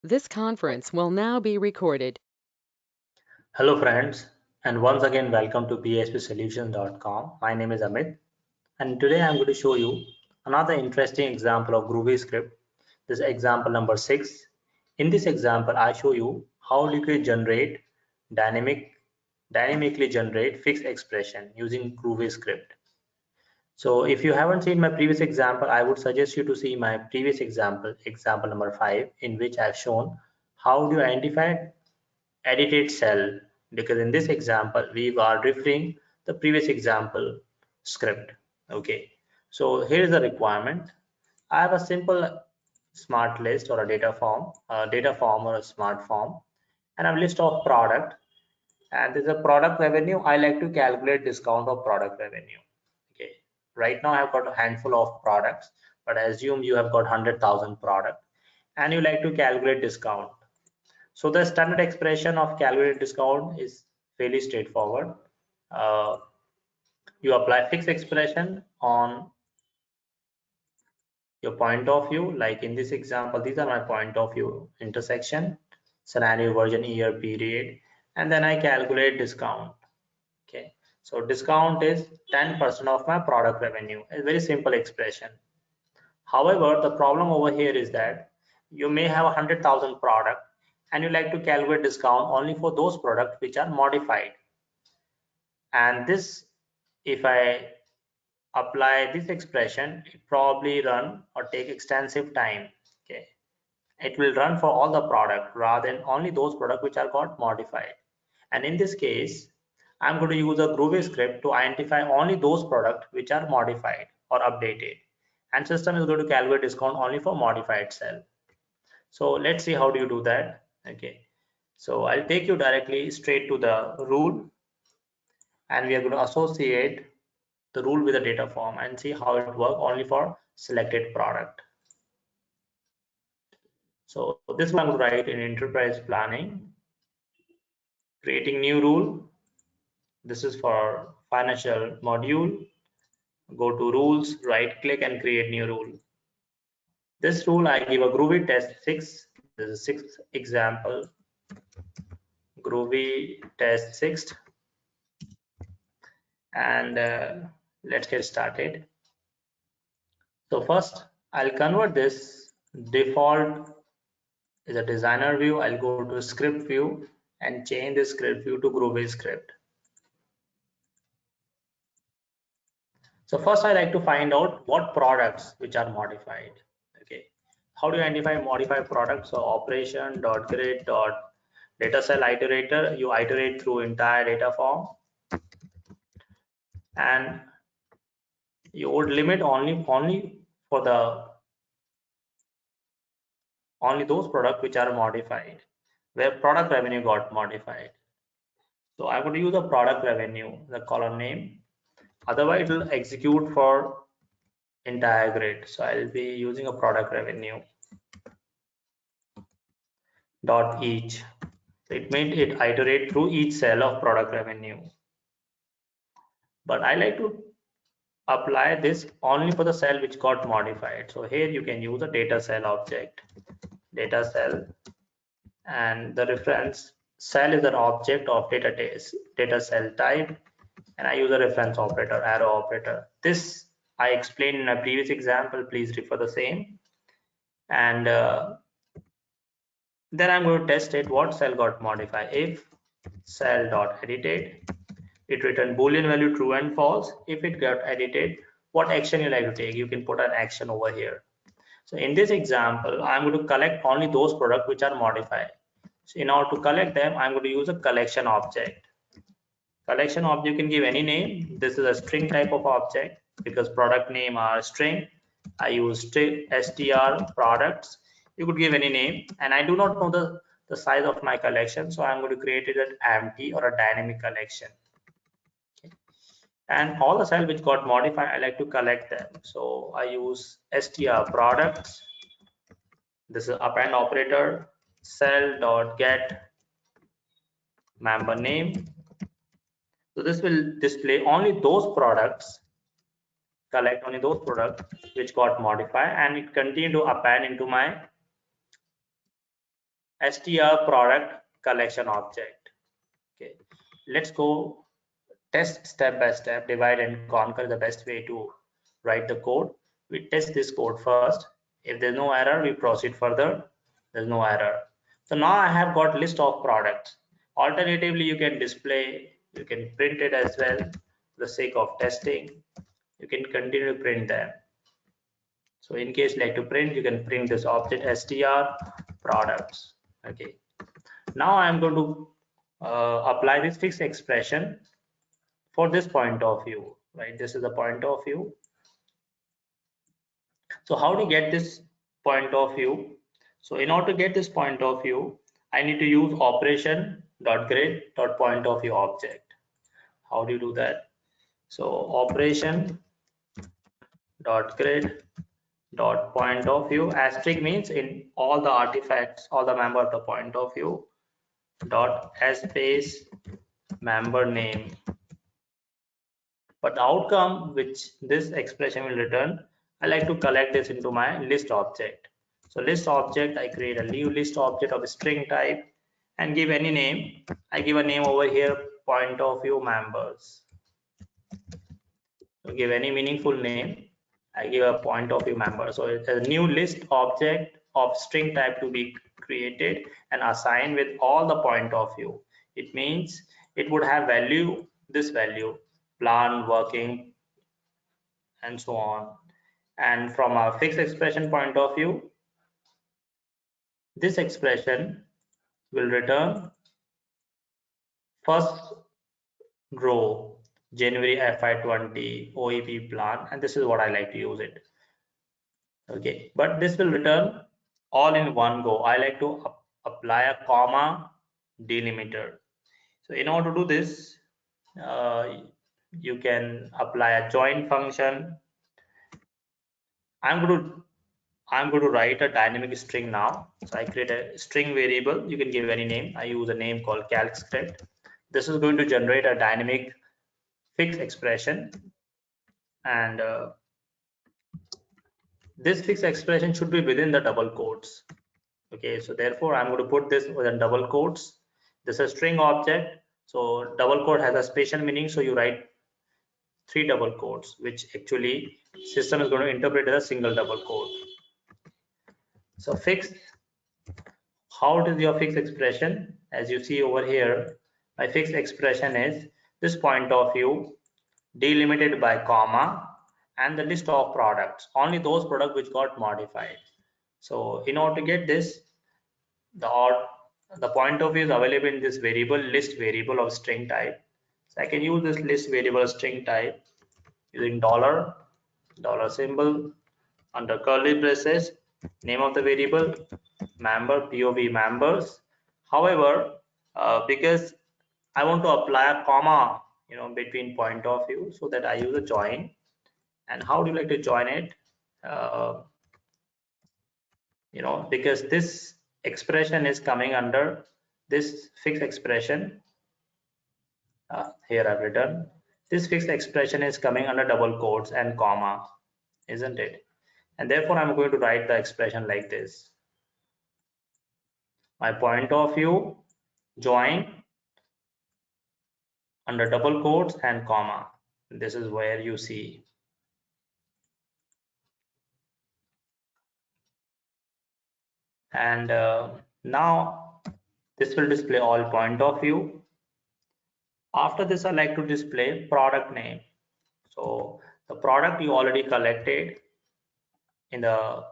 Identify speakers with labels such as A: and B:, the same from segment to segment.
A: This conference will now be recorded.
B: Hello friends, and once again welcome to bspsolutions.com. My name is Amit, and today I'm going to show you another interesting example of Groovy script. This is example number 6. In this example, I show you how you can generate dynamically generate fixed expression using Groovy script. So if you haven't seen my previous example, I would suggest you to see my previous example, example number 5, in which I've shown how do you identify edited cell, because in this example we are referring the previous example script. Okay, so here is the requirement. I have a simple smart list or a data form or a smart form, and a list of product, and there's a product revenue. I like to calculate discount of product revenue. Okay, right now I've got a handful of products, but I assume you have got 100,000 product and you like to calculate discount. So the standard expression of calculated discount is fairly straightforward. Uh, you apply fixed expression on your point of view. Like in this example, these are my point of view: intersection, scenario, version, year, period, and then I calculate discount. Okay, so discount is 10% of my product revenue. A very simple expression. However, the problem over here is that you may have 100,000 product and you like to calculate discount only for those products which are modified. And this, if I apply this expression, it probably run or take extensive time. Okay, it will run for all the product rather than only those products which are got modified. And in this case, I'm going to use a Groovy script to identify only those products which are modified or updated, and system is going to calculate discount only for modified cell. So let's see how do you do that. Okay, so I'll take you directly straight to the rule, and we are going to associate the rule with the data form and see how it works only for selected product. So this one I'm going to write in enterprise planning, creating new rule. This is for financial module. Go to rules, right click and create new rule. This rule I give a Groovy test 6. This is 6th example, Groovy test 6, and let's get started. So first I'll convert this default is a designer view. I'll go to script view and change the script view to Groovy script. So first I like to find out what products which are modified. Okay, how do you identify modified products? So operation dot grid dot data cell iterator, you iterate through entire data form, and you would limit only for the only those products which are modified, where product revenue got modified. So I'm going to use the product revenue, the column name. Otherwise, it will execute for entire grid. So I'll be using a product revenue dot each. So it made it iterate through each cell of product revenue. But I like to apply this only for the cell which got modified. So here you can use a data cell object, data cell, and the reference cell is an object of data cell type, and I use a reference operator, arrow operator. This I explained in a previous example. Please refer the same. And then I'm going to test it. What cell got modified? If cell dot edited, it return boolean value true and false. If it got edited, what action you like to take? You can put an action over here. So in this example, I'm going to collect only those products which are modified. So in order to collect them, I'm going to use a collection object. Collection object, you can give any name. This is a string type of object because product name are string. I use str products. You could give any name, and I do not know the size of my collection, so I'm going to create it as empty or a dynamic collection. Okay. And all the cells which got modified, I like to collect them. So I use str products. This is append operator, cell dot get member name. So this will display only those products, collect only those products which got modified, and it continue to append into my str product collection object. Okay, let's go test step by step. Divide and conquer the best way to write the code. We test this code first. If there's no error, we proceed further. There's no error. So now I have got list of products. Alternatively, you can display, you can print it as well. For the sake of testing, you can continue to print them. So in case you like to print, you can print this object str products. Okay. Now I'm going to apply this fixed expression for this point of view, right? This is the point of view. So how to get this point of view? So in order to get this point of view, I need to use operation dot grid dot point of view object. How do you do that? So operation dot grid dot point of view asterisk means in all the artifacts, all the member of the point of view dot space member name. But the outcome which this expression will return, I like to collect this into my list object. So list object, I create a new list object of string type and give any name. I give a name over here, point of view members. So give any meaningful name. I give a point of view member. So it's a new list object of string type to be created and assigned with all the point of view. It means it would have value, this value, plan, working, and so on. And from a fixed expression point of view, this expression will return first row January FY20 OEP plan, and this is what I like to use it. Okay, but this will return all in one go. I like to apply a comma delimiter. So in order to do this, you can apply a join function. I'm going to write a dynamic string now. So I create a string variable. You can give any name. I use a name called calc script. This is going to generate a dynamic fixed expression, and this fixed expression should be within the double quotes. Okay, so therefore I'm going to put this within double quotes. This is a string object, so double quote has a special meaning, so you write 3 double quotes, which actually system is going to interpret as a single double quote. So fixed, how it is your fixed expression? As you see over here, my fixed expression is this point of view delimited by comma and the list of products, only those products which got modified. So in order to get this, the point of view is available in this variable, list variable of string type. So I can use this list variable string type using dollar symbol under curly braces, name of the variable member POV members. However, because I want to apply a comma, between point of view, so that I use a join. And how do you like to join it? Because this expression is coming under this fixed expression. Here I've written this fixed expression is coming under double quotes and comma, isn't it? And therefore I'm going to write the expression like this. My point of view join under double quotes and comma. This is where you see. And now this will display all point of view. After this, I like to display product name. So the product you already collected in the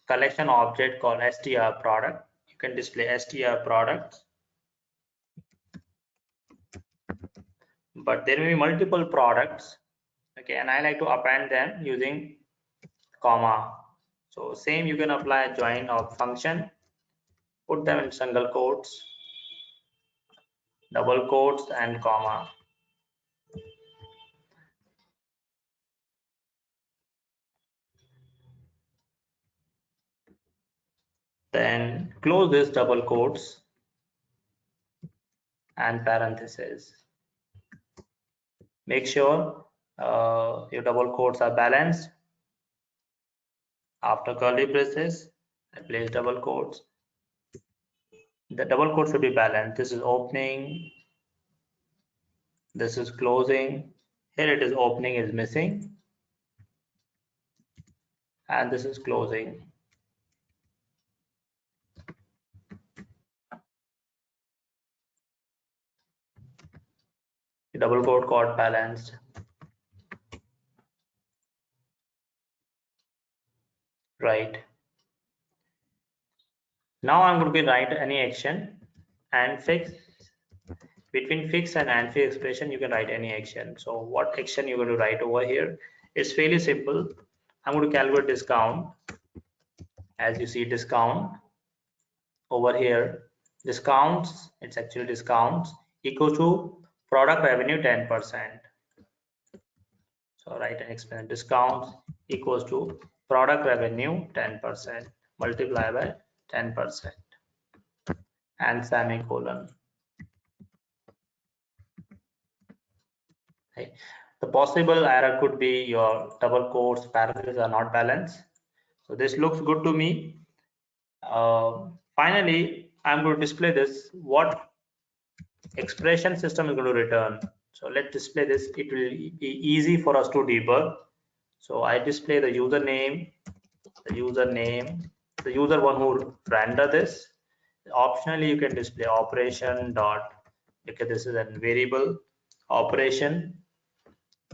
B: collection object called str product. You can display str products. But there may be multiple products. Okay, and I like to append them using comma. So same, you can apply a join of function, put them in single quotes, double quotes, and comma. Then close this double quotes and parentheses. Make sure your double quotes are balanced. After curly braces, I place double quotes. The double quote should be balanced. This is opening, this is closing. Here it is opening is missing, and this is closing. The double quote got balanced. Right. Now I'm going to write any action and fix. Between fix and fix expression, you can write any action. So what action you're going to write over here? It's fairly simple. I'm going to calculate discount. As you see, discount over here, discounts, it's actually discounts equal to product revenue 10%. So write an expression, discounts equals to product revenue 10% multiply by 10% and semicolon. Okay. The possible error could be your double quotes, parentheses are not balanced. So this looks good to me. Finally, I'm going to display this, what expression system is going to return. So let's display this. It will be easy for us to debug. So I display the username, the user one who render this. Optionally, you can display operation dot, because this is a variable operation.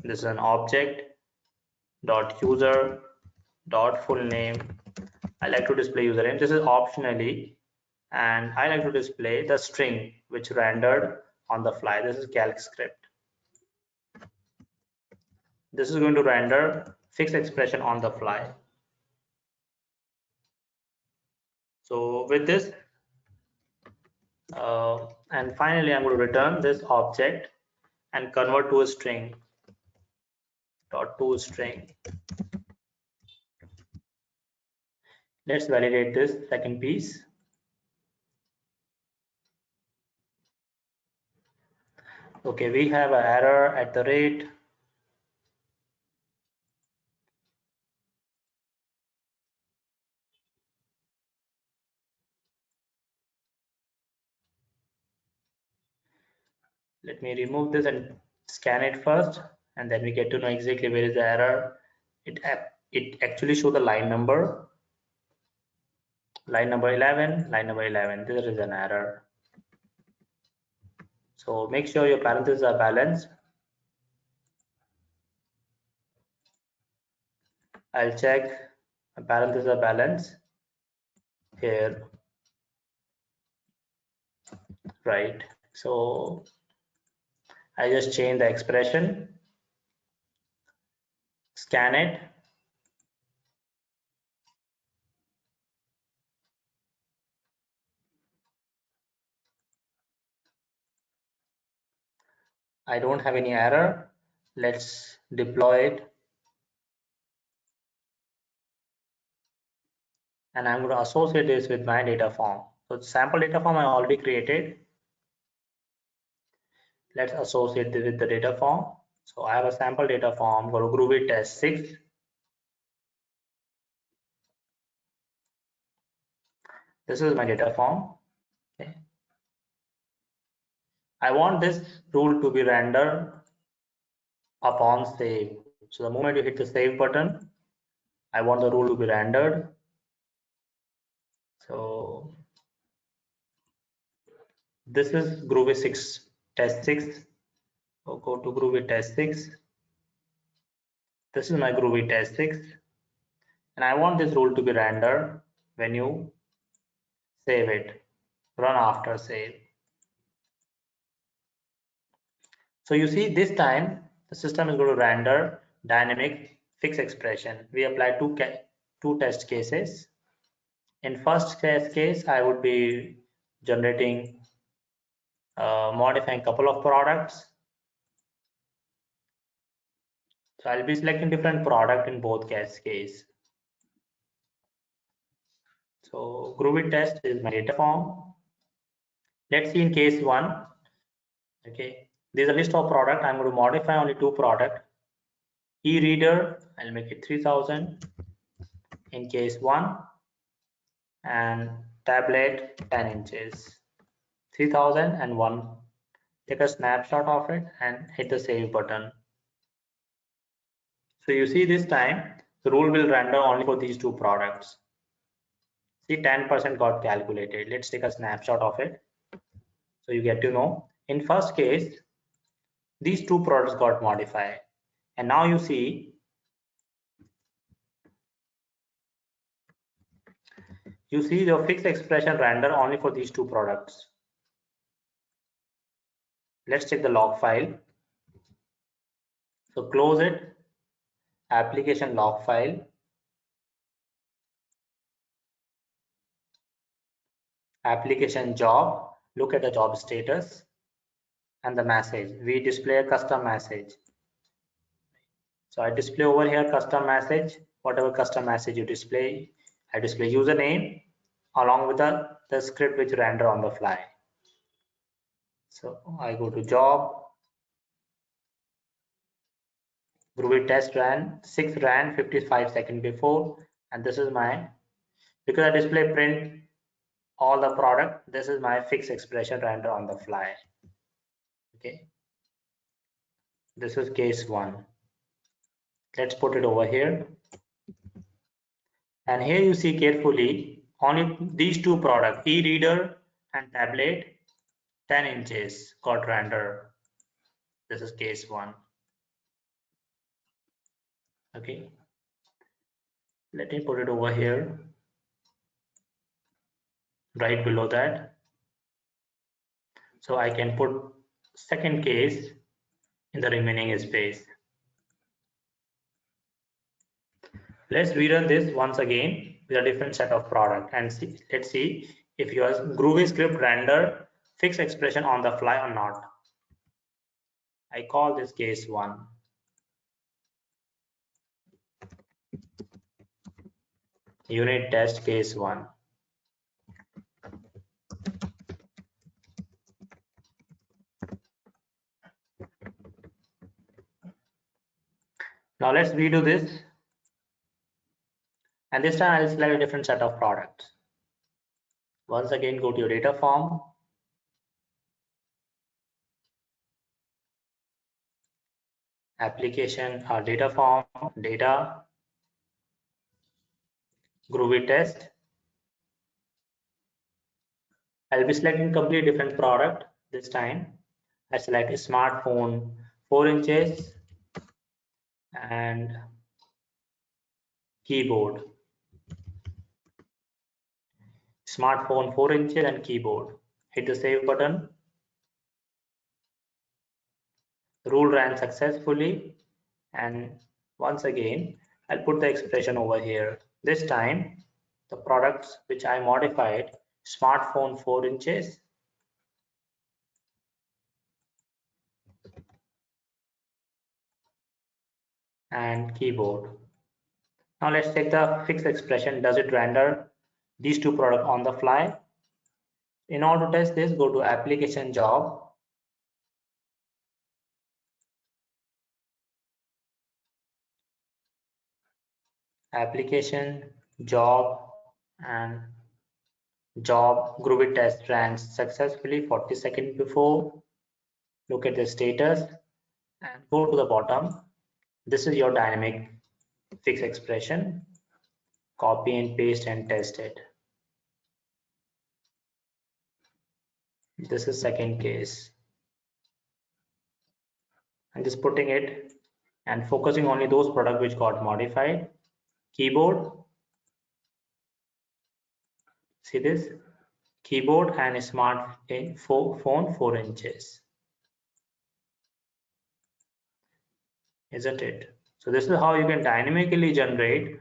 B: This is an object dot user dot full name. I like to display username. This is optionally, and I like to display the string which rendered on the fly. This is calc script. This is going to render fixed expression on the fly. So with this, and finally I'm going to return this object and convert to a string dot to string. Let's validate this second piece. Okay, we have an error at the rate. Let me remove this and scan it first, and then we get to know exactly where is the error. It actually show the line number 11, line number 11. There is an error. So make sure your parentheses are balanced. I'll check parentheses are balanced here, right? So I just change the expression, scan it. I don't have any error. Let's deploy it. And I'm going to associate this with my data form. So sample data form I already created. Let's associate this with the data form. So I have a sample data form, go to Groovy test 6. This is my data form. Okay. I want this rule to be rendered upon save. So the moment you hit the save button, I want the rule to be rendered. So this is Groovy 6 test 6. So go to Groovy test 6. This is my Groovy test 6, and I want this rule to be rendered when you save it, run after save. So you see this time the system is going to render dynamic fixed expression. We apply two test cases. In first case, I would be generating, modifying couple of products. So I'll be selecting different product in both case. So Groovy test is my data form. Let's see in case 1. Okay, there's a list of product. I'm going to modify only 2 product. E-reader, I'll make it 3000 in case 1, and tablet 10 inches. 3001. Take a snapshot of it and hit the save button. So you see this time the rule will render only for these two products. See, 10% got calculated. Let's take a snapshot of it. So you get to know in first case these two products got modified, and now you see the fixed expression render only for these two products. Let's check the log file. So close it, application log file, application job, look at the job status and the message. We display a custom message. So I display over here custom message, whatever custom message you display. I display username along with the script which render on the fly. So I go to job, Groovy test ran, 6 ran 55 seconds before, and this is my, because I display print all the product, this is my fixed expression render on the fly. Okay, this is case 1. Let's put it over here, and here you see carefully only these two products, e-reader and tablet, 10 inches got render. This is case 1. Okay, let me put it over here right below that, so I can put second case in the remaining space. Let's rerun this once again with a different set of product and see, let's see if your Groovy script render fixed expression on the fly or not. I call this case 1. Unit test case 1. Now let's redo this, and this time I'll select a different set of products. Once again, go to your data form, application or data form, data, Groovy test. I'll be selecting completely different product this time. I select smartphone 4 inches and keyboard. Smartphone 4 inches and keyboard. Hit the save button. Rule ran successfully, and once again I'll put the expression over here. This time the products which I modified, smartphone 4 inches and keyboard. Now let's check the fixed expression. Does it render these two products on the fly? In order to test this, go to application job, application job, and job Groovy test ran successfully 40 seconds before. Look at the status and go to the bottom. This is your dynamic fixed expression. Copy and paste and test it. This is second case. I'm just putting it and focusing only those products which got modified. Keyboard, see this, keyboard and phone 4 inches, isn't it? So this is how you can dynamically generate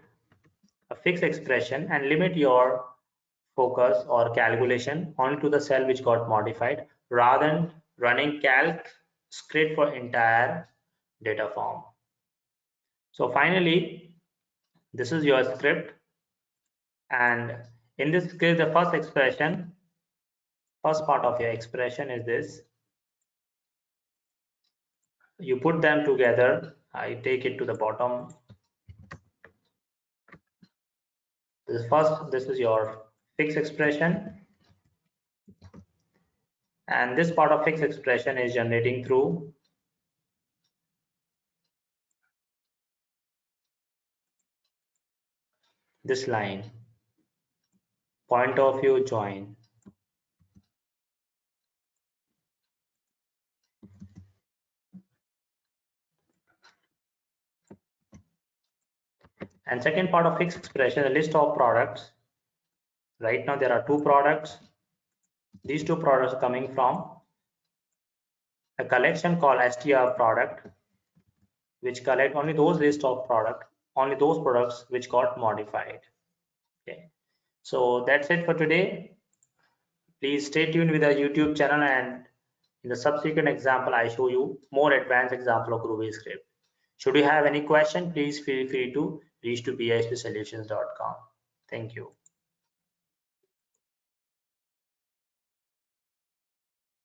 B: a fixed expression and limit your focus or calculation only to the cell which got modified rather than running calc script for entire data form. So finally, this is your script, and in this case the first part of your expression is this. You put them together. I take it to the bottom. This is your fixed expression, And this part of fixed expression is generating through this line, point of view join. And second part of fixed expression, a list of products. Right now there are two products. These two products are coming from a collection called str product, which collect only those list of product, only those products which got modified. Okay, so that's it for today. Please stay tuned with our YouTube channel, and in the subsequent example I show you more advanced example of Groovy script. Should you have any question, please feel free to reach to bispsolutions.com. Thank you.